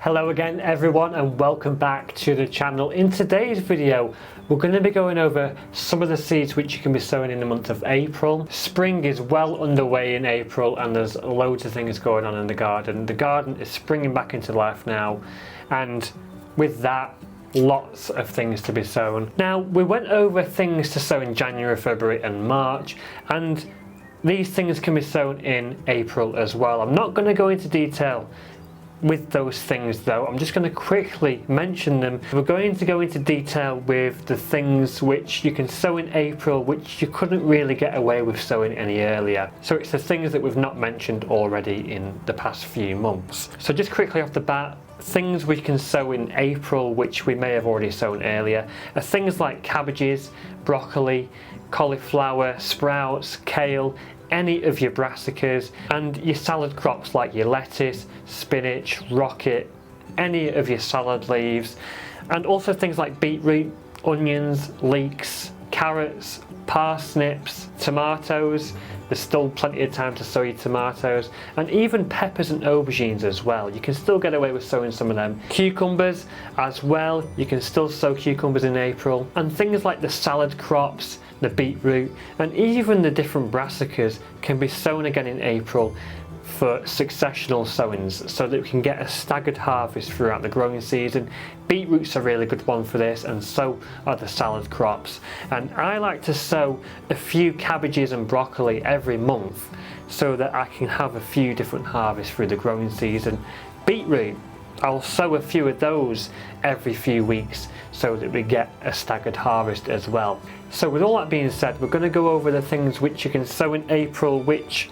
Hello again everyone and welcome back to the channel. In today's video we're going to be going over some of the seeds which you can be sowing in the month of April. Spring is well underway in April and there's loads of things going on in the garden. The garden is springing back into life now, and with that lots of things to be sown. Now we went over things to sow in January, February and March, and these things can be sown in April as well. I'm not going to go into detail with those things though, I'm just going to quickly mention them. We're going to go into detail with the things which you can sow in April which you couldn't really get away with sowing any earlier. So it's the things that we've not mentioned already in the past few months. So just quickly off the bat, things we can sow in April which we may have already sown earlier are things like cabbages, broccoli, cauliflower, sprouts, kale, any of your brassicas, and your salad crops like your lettuce, spinach, rocket, any of your salad leaves, and also things like beetroot, onions, leeks, carrots, parsnips, tomatoes. There's still plenty of time to sow your tomatoes, and even peppers and aubergines as well. You can still get away with sowing some of them. Cucumbers as well, you can still sow cucumbers in April, and things like the salad crops, the beetroot, and even the different brassicas can be sown again in April for successional sowings so that we can get a staggered harvest throughout the growing season. Beetroot's a really good one for this, and so are the salad crops. And I like to sow a few cabbages and broccoli every month so that I can have a few different harvests through the growing season. Beetroot, I'll sow a few of those every few weeks so that we get a staggered harvest as well. So with all that being said, we're going to go over the things which you can sow in April which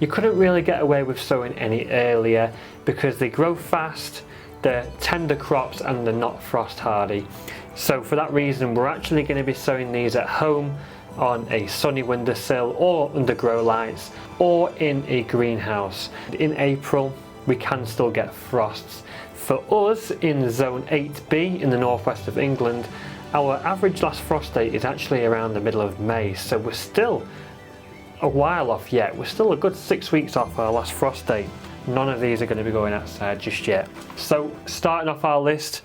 you couldn't really get away with sowing any earlier because they grow fast, they're tender crops and they're not frost hardy. So for that reason we're actually going to be sowing these at home on a sunny windowsill or under grow lights or in a greenhouse. In April we can still get frosts. For us in zone 8B in the northwest of England, our average last frost date is actually around the middle of May, so we're still a while off yet. We're still a good 6 weeks off our last frost date. None of these are going to be going outside just yet. So starting off our list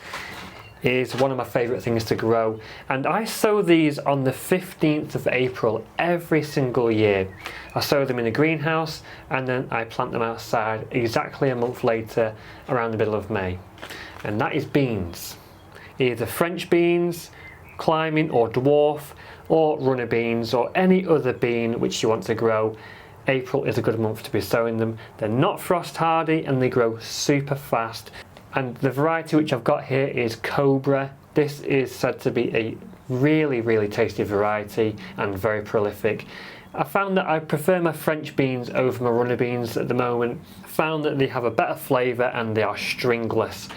is one of my favourite things to grow, and I sow these on the 15th of April every single year. I sow them in a greenhouse and then I plant them outside exactly a month later around the middle of May, and that is beans. Either French beans, climbing or dwarf, or runner beans, or any other bean which you want to grow. April is a good month to be sowing them. They're not frost hardy and they grow super fast. And the variety which I've got here is Cobra. This is said to be a really tasty variety and very prolific. I found that I prefer my French beans over my runner beans at the moment. I found that they have a better flavour and they are stringless.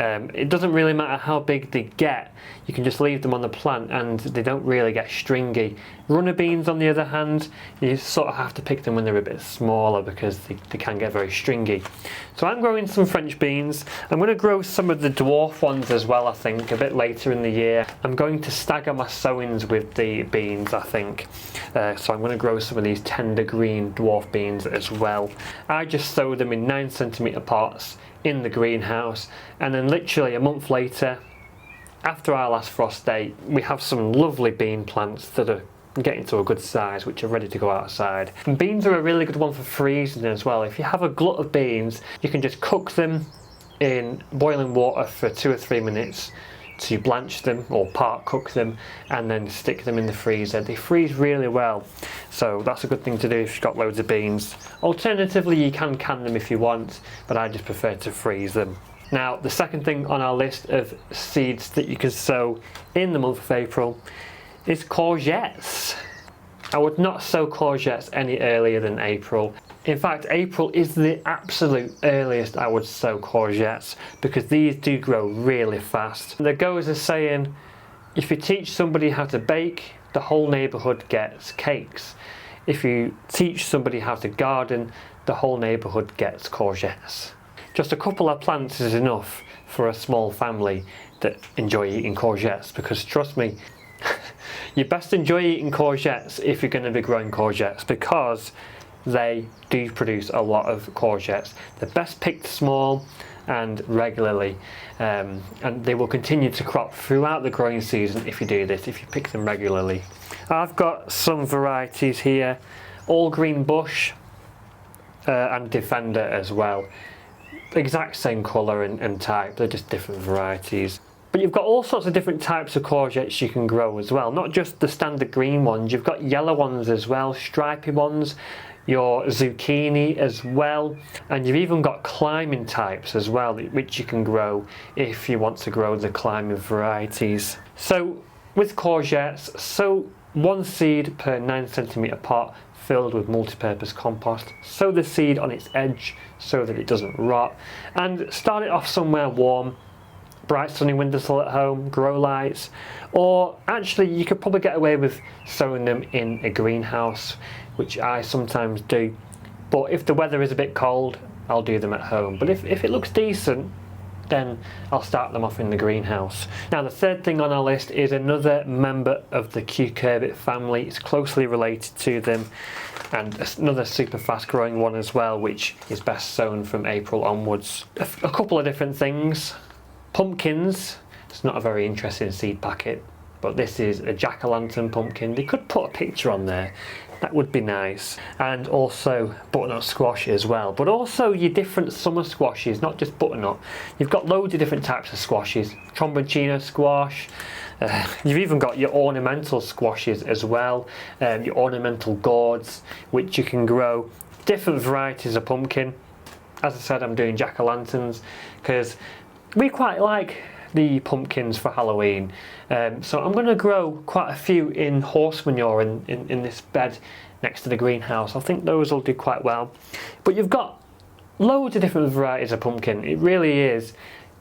It doesn't really matter how big they get, you can just leave them on the plant and they don't really get stringy. Runner beans on the other hand, you sort of have to pick them when they're a bit smaller because they can get very stringy. So I'm growing some French beans. I'm going to grow some of the dwarf ones as well, I think, a bit later in the year. I'm going to stagger my sowings with the beans, I think. So I'm going to grow some of these tender green dwarf beans as well. I just sow them in 9cm pots in the greenhouse, and then literally a month later, after our last frost date, we have some lovely bean plants that are getting to a good size which are ready to go outside. And beans are a really good one for freezing as well. If you have a glut of beans, you can just cook them in boiling water for 2 or 3 minutes to blanch them or part cook them and then stick them in the freezer. They freeze really well, so that's a good thing to do if you've got loads of beans. Alternatively, you can can them if you want, but I just prefer to freeze them. Now the second thing on our list of seeds that you can sow in the month of April is courgettes. I would not sow courgettes any earlier than April. In fact, April is the absolute earliest I would sow courgettes because these do grow really fast. There goes a saying, if you teach somebody how to bake, the whole neighbourhood gets cakes. If you teach somebody how to garden, the whole neighbourhood gets courgettes. Just a couple of plants is enough for a small family that enjoy eating courgettes, because trust me, you best enjoy eating courgettes if you're going to be growing courgettes, because they do produce a lot of courgettes. They're best picked small and regularly, and they will continue to crop throughout the growing season if you do this, if you pick them regularly. I've got some varieties here, all green bush and defender as well. Exact same colour and type, they're just different varieties. But you've got all sorts of different types of courgettes you can grow as well, not just the standard green ones, you've got yellow ones as well, stripy ones, your zucchini as well, and you've even got climbing types as well, which you can grow if you want to grow the climbing varieties. So with courgettes, sow 1 seed per 9cm pot filled with multi-purpose compost. Sow the seed on its edge so that it doesn't rot, and start it off somewhere warm, bright sunny windowsill at home, grow lights, or actually you could probably get away with sowing them in a greenhouse, which I sometimes do. But if the weather is a bit cold, I'll do them at home. But if it looks decent, then I'll start them off in the greenhouse. Now the third thing on our list is another member of the cucurbit family. It's closely related to them, and another super fast growing one as well, which is best sown from April onwards. A couple of different things. Pumpkins, it's not a very interesting seed packet, but this is a jack-o'-lantern pumpkin. They could put a picture on there, that would be nice. And also butternut squash as well, but also your different summer squashes, not just butternut. You've got loads of different types of squashes, tromboncino squash, you've even got your ornamental squashes as well, your ornamental gourds, which you can grow. Different varieties of pumpkin. As I said, I'm doing jack-o'-lanterns because we quite like the pumpkins for Halloween, so I'm going to grow quite a few in horse manure in this bed next to the greenhouse. I think those will do quite well. But you've got loads of different varieties of pumpkin. It really is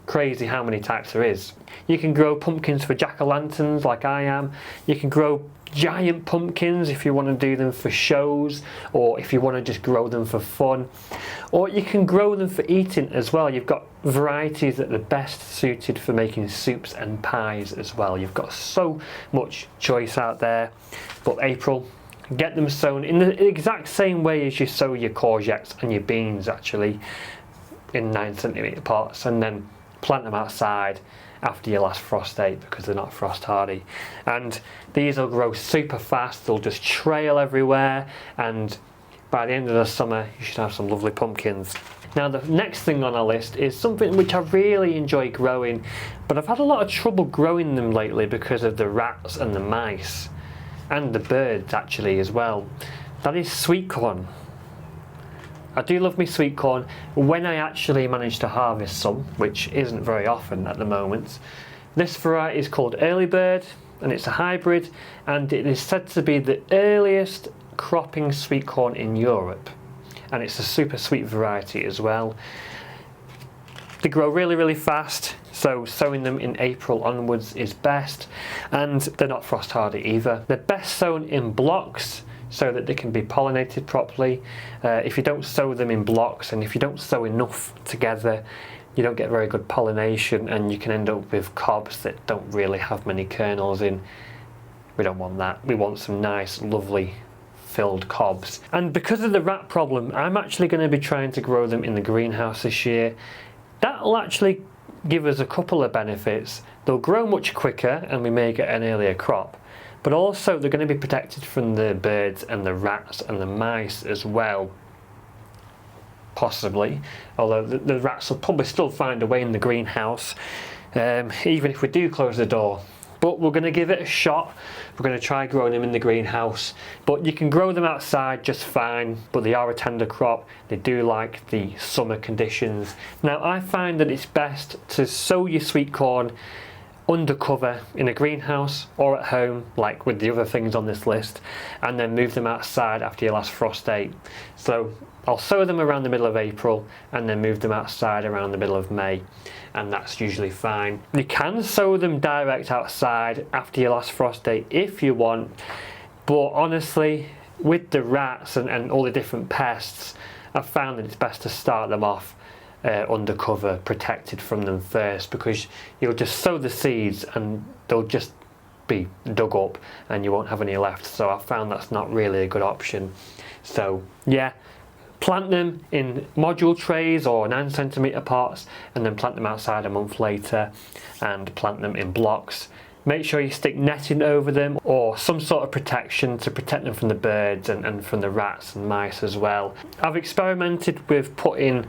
crazy how many types there is. You can grow pumpkins for jack-o'-lanterns like I am. You can grow giant pumpkins if you want to do them for shows, or if you want to just grow them for fun, or you can grow them for eating as well. You've got varieties that are best suited for making soups and pies as well. You've got so much choice out there. But April, get them sown in the exact same way as you sow your courgettes and your beans, actually, in 9cm pots, and then plant them outside after your last frost date because they're not frost hardy. And these will grow super fast, they'll just trail everywhere, and by the end of the summer you should have some lovely pumpkins. Now the next thing on our list is something which I really enjoy growing, but I've had a lot of trouble growing them lately because of the rats and the mice, and the birds actually as well. That is sweet corn. I do love my sweet corn when I actually manage to harvest some, which isn't very often at the moment. This variety is called Early Bird, and it's a hybrid, and it is said to be the earliest cropping sweet corn in Europe, and it's a super sweet variety as well. They grow really fast, so sowing them in April onwards is best, and they're not frost hardy either. They're best sown in blocks so that they can be pollinated properly. If you don't sow them in blocks, and if you don't sow enough together, you don't get very good pollination, and you can end up with cobs that don't really have many kernels in. We don't want that. We want some nice, lovely filled cobs. And because of the rat problem, I'm actually going to be trying to grow them in the greenhouse this year. That'll actually give us a couple of benefits. They'll grow much quicker, and we may get an earlier crop. But also they're going to be protected from the birds and the rats and the mice as well, possibly, although the rats will probably still find a way in the greenhouse, even if we do close the door. But we're going to give it a shot. We're going to try growing them in the greenhouse, but you can grow them outside just fine, but they are a tender crop. They do like the summer conditions. Now I find that it's best to sow your sweet corn under cover in a greenhouse or at home, like with the other things on this list, and then move them outside after your last frost date. So I'll sow them around the middle of April and then move them outside around the middle of May, and that's usually fine. You can sow them direct outside after your last frost date if you want, but honestly, with the rats and all the different pests, I've found that it's best to start them off undercover, protected from them first, because you'll just sow the seeds and they'll just be dug up and you won't have any left. So I found that's not really a good option. So yeah, Plant them in module trays or 9cm pots, and then plant them outside a month later and plant them in blocks. Make sure you stick netting over them or some sort of protection to protect them from the birds and from the rats and mice as well. I've experimented with putting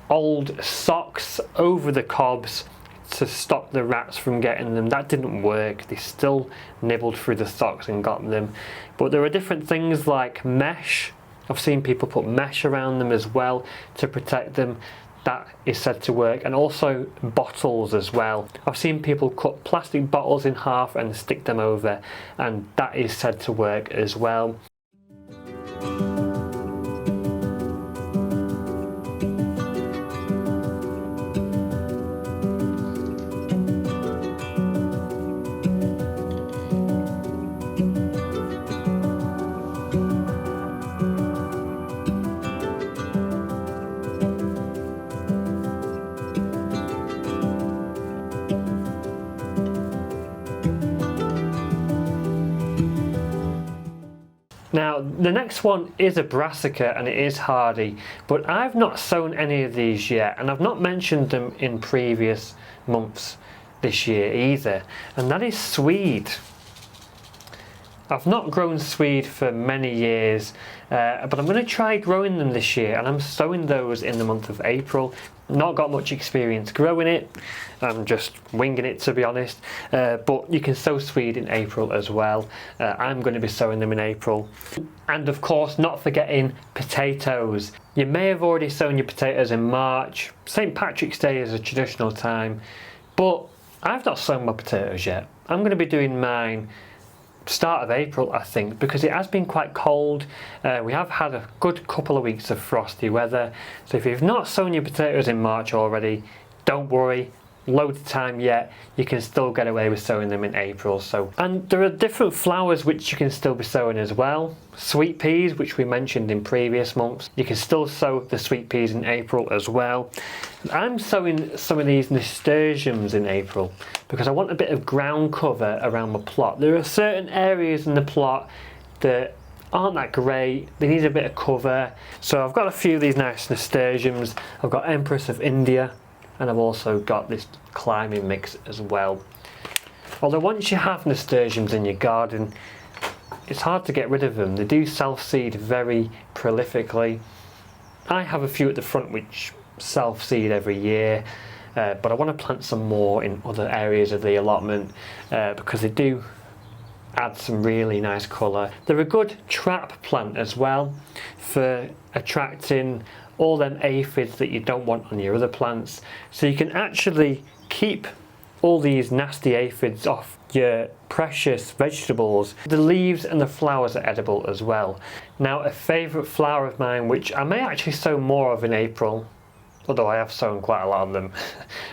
old socks over the cobs to stop the rats from getting them. That didn't work. They still nibbled through the socks and got them. But there are different things like mesh. I've seen people put mesh around them as well to protect them. That is said to work, and also bottles as well. I've seen people cut plastic bottles in half and stick them over, and that is said to work as well. Now the next one is a brassica, and it is hardy, but I've not sown any of these yet, and I've not mentioned them in previous months this year either, and that is Swede. I've not grown Swede for many years, but I'm going to try growing them this year, and I'm sowing those in the month of April. Not got much experience growing it, I'm just winging it to be honest, but you can sow Swede in April as well. I'm going to be sowing them in April. And of course, not forgetting potatoes. You may have already sown your potatoes in March. St. Patrick's Day is a traditional time, but I've not sown my potatoes yet. I'm going to be doing mine start of April, I think, because it has been quite cold. We have had a good couple of weeks of frosty weather, so if you've not sown your potatoes in March already, don't worry, loads of time yet. You can still get away with sowing them in April. And there are different flowers which you can still be sowing as well. Sweet peas, which we mentioned in previous months, you can still sow the sweet peas in April as well. I'm sowing some of these nasturtiums in April because I want a bit of ground cover around my plot. There are certain areas in the plot that aren't that great, they need a bit of cover. So I've got a few of these nice nasturtiums. I've got Empress of India, and I've also got this climbing mix as well. Although once you have nasturtiums in your garden, it's hard to get rid of them. They do self-seed very prolifically. I have a few at the front which self-seed every year, but I want to plant some more in other areas of the allotment because they do add some really nice colour. They're a good trap plant as well for attracting all them aphids that you don't want on your other plants. So you can actually keep all these nasty aphids off your precious vegetables. The leaves and the flowers are edible as well. Now a favourite flower of mine, which I may actually sow more of in April, although I have sown quite a lot of them,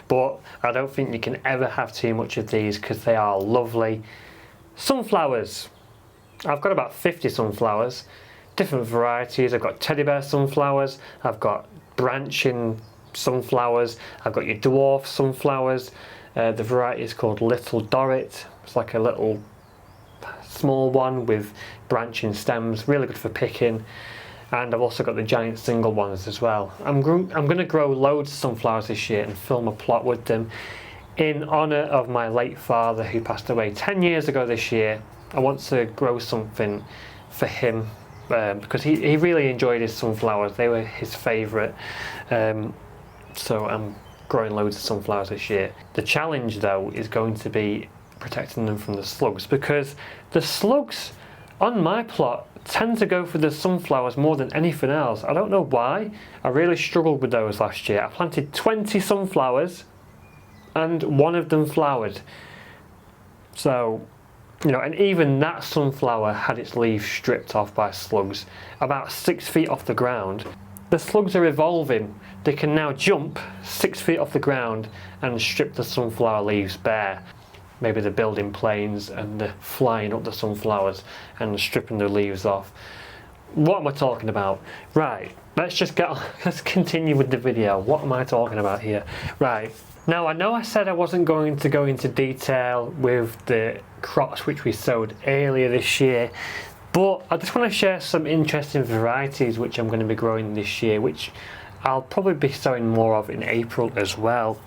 but I don't think you can ever have too much of these because they are lovely. Sunflowers. I've got about 50 sunflowers, different varieties. I've got teddy bear sunflowers, I've got branching sunflowers, I've got your dwarf sunflowers. The variety is called Little Dorrit. It's like a little small one with branching stems, really good for picking. And I've also got the giant single ones as well. I'm going to grow loads of sunflowers this year and fill my plot with them in honour of my late father who passed away 10 years ago this year. I want to grow something for him because he really enjoyed his sunflowers. They were his favourite. So I'm growing loads of sunflowers this year. The challenge though is going to be protecting them from the slugs, because the slugs on my plot tend to go for the sunflowers more than anything else. I don't know why. I really struggled with those last year. I planted 20 sunflowers and one of them flowered. So, you know, and even that sunflower had its leaves stripped off by slugs about 6 feet off the ground. The slugs are evolving. They can now jump 6 feet off the ground and strip the sunflower leaves bare. Maybe they're building planes and they're flying up the sunflowers and stripping the leaves off. What am I talking about? Right, let's continue with the video. What am I talking about here? Right, now I know I said I wasn't going to go into detail with the crops which we sowed earlier this year, But I just want to share some interesting varieties which I'm going to be growing this year, which I'll probably be sowing more of in April as well.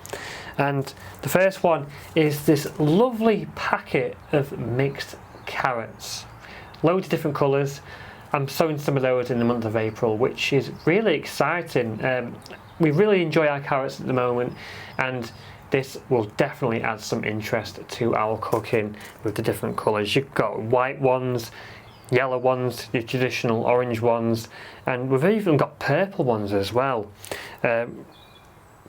And the first one is this lovely packet of mixed carrots. Loads of different colours. I'm sowing some of those in the month of April, which is really exciting. We really enjoy our carrots at the moment, and this will definitely add some interest to our cooking with the different colours. You've got white ones, yellow ones, your traditional orange ones, and we've even got purple ones as well.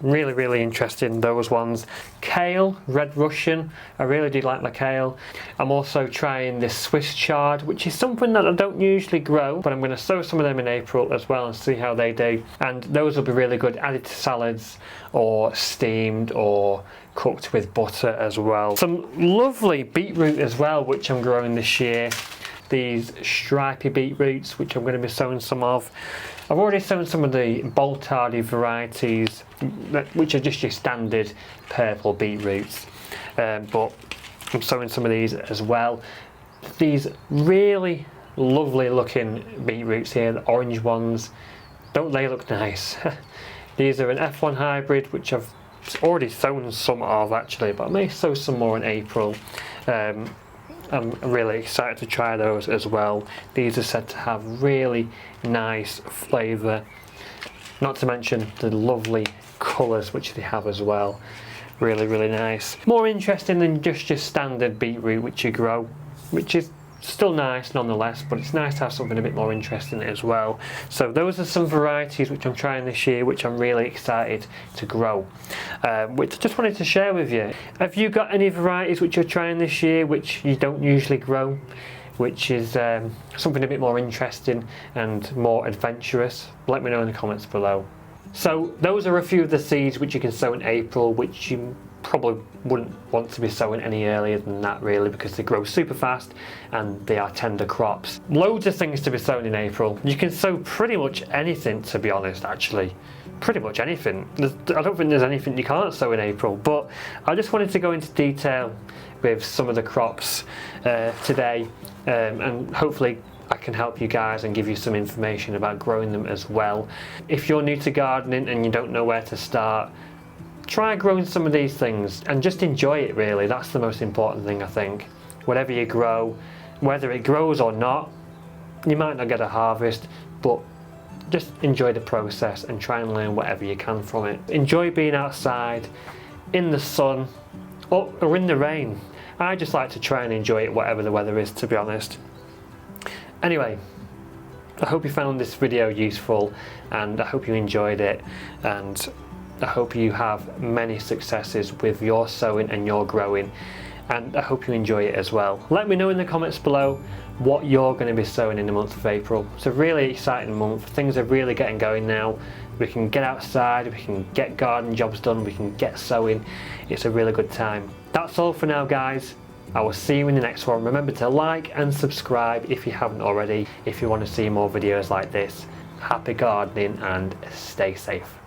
Really interesting, those ones. Kale, red Russian, I really do like the kale. I'm also trying this Swiss chard, which is something that I don't usually grow, but I'm going to sow some of them in April as well and see how they do. And those will be really good added to salads, or steamed, or cooked with butter as well. Some lovely beetroot as well, which I'm growing this year. These stripy beetroots, which I'm going to be sowing some of. I've already sown some of the Boltardi varieties, which are just your standard purple beetroots, but I'm sowing some of these as well. These really lovely looking beetroots here, the orange ones, don't they look nice? These are an F1 hybrid, which I've already sown some of actually, but I may sow some more in April. I'm really excited to try those as well. These are said to have really nice flavour, not to mention the lovely colours which they have as well. Really nice. More interesting than just your standard beetroot which you grow, which is still nice nonetheless, but it's nice to have something a bit more interesting as well. So those are some varieties which I'm trying this year, which I'm really excited to grow, which I just wanted to share with you. Have you got any varieties which you're trying this year which you don't usually grow, which is something a bit more interesting and more adventurous? Let me know in the comments below. So those are a few of the seeds which you can sow in April, which you probably wouldn't want to be sowing any earlier than that really, because they grow super fast and they are tender crops. Loads of things to be sown in April. You can sow pretty much anything, to be honest, actually. Pretty much anything. I don't think there's anything you can't sow in April, but I just wanted to go into detail with some of the crops today, and hopefully I can help you guys and give you some information about growing them as well. If you're new to gardening and you don't know where to start, try growing some of these things and just enjoy it really. That's the most important thing, I think. Whatever you grow, whether it grows or not, you might not get a harvest, but just enjoy the process and try and learn whatever you can from it. Enjoy being outside, in the sun, or in the rain. I just like to try and enjoy it whatever the weather is, to be honest. Anyway, I hope you found this video useful, and I hope you enjoyed it, and I hope you have many successes with your sowing and your growing, and I hope you enjoy it as well. Let me know in the comments below what you're going to be sowing in the month of April. It's a really exciting month. Things are really getting going now. We can get outside, we can get garden jobs done, we can get sowing. It's a really good time. That's all for now, guys. I will see you in the next one. Remember to like and subscribe if you haven't already, if you want to see more videos like this. Happy gardening and stay safe.